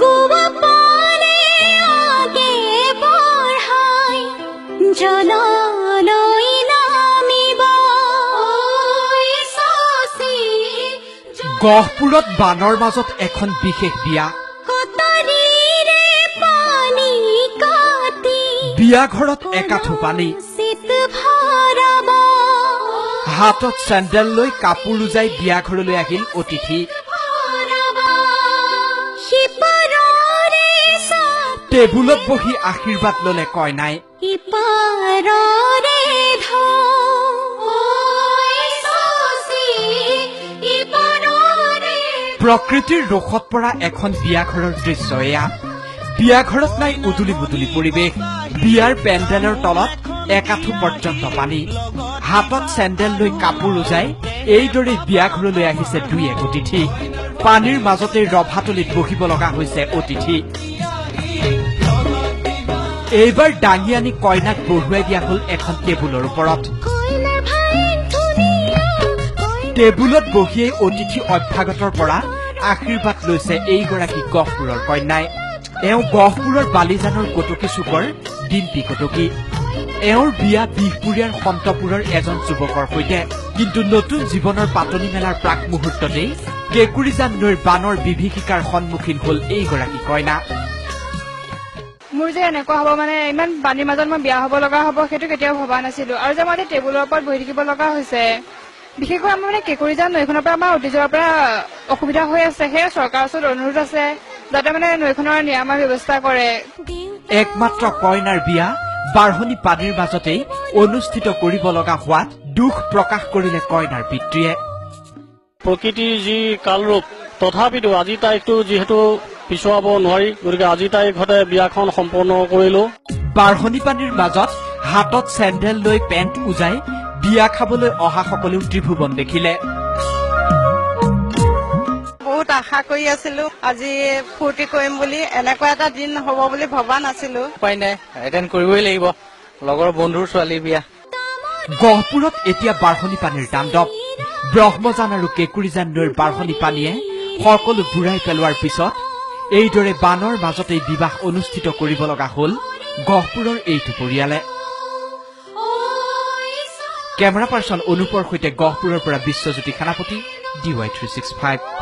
গোৱা পানে আগে বঢ়াই জললৈ নামিব চাচি গহপুৰত বানৰ মাজত এখন বিশেষ বিয়া কটাৰীৰে পানী কাটি বিয়া ঘৰত একাঠু পানী চিত ভৰাব হাতত চেণ্ডেল লৈ কাপোৰ উজাই বিয়া ঘৰলৈ আহিল অতিথি সিপাৰৰে টেবুলত বহি আশীৰ্বাদ ললে কইনাই ইপাৰৰে প্ৰকৃতিৰ ৰোষত পৰা এখন বিয়া ঘৰৰ দৃশ্য এয়া বিয়া ঘৰত নাই উদুলি মুদুলি পৰিৱেশ বিয়াৰ পেণ্ডেলৰ তলত একাঠু পৰ্যন্ত পানী হাতত চেণ্ডেল লৈ কাপোৰ উজাই এইদৰে বিয়া ঘৰলৈ আহিছে দুই এক অতিথি পানীৰ মাজতে ৰভাতলিত বহিব লগা হৈছে অতিথি এইবাৰ দাঙি আনি কইনাক বহুৱাই দিয়া হল এখন টেবুলৰ ওপৰত টেবুলত বহিয়েই অতিথি অভ্যাগতৰ পৰা আশীৰ্বাদ লৈছে এইগৰাকী গহপুৰৰ কন্যাই এওঁ গহপুৰৰ বালিজানৰ কটকী চুকৰ ডিম্পী কটকী এওঁৰ বিয়া বিহপুৰীয়াৰ সন্তপুৰৰ এজন যুৱকৰ সৈতে কিন্তু নতুন জীৱনৰ পাতনি মেলাৰ প্ৰাক মুহূৰ্ততেই কেঁকুৰিজান নৈৰ বানৰ বিভীষিকাৰ সন্মুখীন হল এইগৰাকী কইনা মোৰ যে এনেকুৱা হ'ব মানে ইমান পানীৰ মাজত মই বিয়া হ'ব লগা হ'ব সেইটো কেতিয়াও ভবা নাছিলো আৰু যে মই টেবুলৰ ওপৰত বহি থাকিব লগা হৈছে বিশেষকৈ আমাৰ মানে কেঁকুৰিজান নৈখনৰ পৰা আমাৰ উটি যোৱাৰ পৰা অসুবিধা হৈ আছে সেয়ে চৰকাৰৰ ওচৰত অনুৰোধ আছে যাতে মানে নৈখনৰ নিৰাময় ব্যৱস্থা কৰে একমাত্ৰ কইনাৰ বিয়া বাঢ়নি পানীৰ মাজতেই অনুষ্ঠিত কৰিব লগা হোৱাত দুখ প্ৰকাশ কৰিলে কইনাৰ পিতৃয়ে প্ৰকৃতিৰ যি কালৰূপ তথাপিতো আজি তাৰিখটো যিহেতু পিছুৱাব নোৱাৰি গতিকে আজি তাৰিখতে বিয়াখন সম্পন্ন কৰিলো বাঢ়নি পানীৰ মাজত হাতত চেণ্ডেল লৈ পেণ্ট উজাই বিয়া খাবলৈ অহা সকলেও ত্ৰিভুৱন দেখিলে বহুত আশা কৰি আছিলো আজি ফূৰ্তি কৰিম বুলি এনেকুৱা এটা দিন হ'ব বুলি ভবা নাছিলো উপায় নাই এটেণ্ড কৰিবই লাগিব লগৰ বন্ধুৰ ছোৱালী বিয়া গহপুৰত এতিয়া বাঢ়নি পানীৰ তাণ্ডৱ ব্ৰহ্মজান আৰু কেঁকুৰিজান নৈৰ বাঢ়নি পানীয়ে সকলো বুঢ়াই পেলোৱাৰ পিছত এইদৰে বানৰ মাজতেই বিবাহ অনুষ্ঠিত কৰিব লগা হল গহপুৰৰ এইটো পৰিয়ালে কেমেৰা পাৰ্চন অনুপৰ সৈতে গহপুৰৰ পৰা বিশ্বজ্যোতি সেনাপতি DY365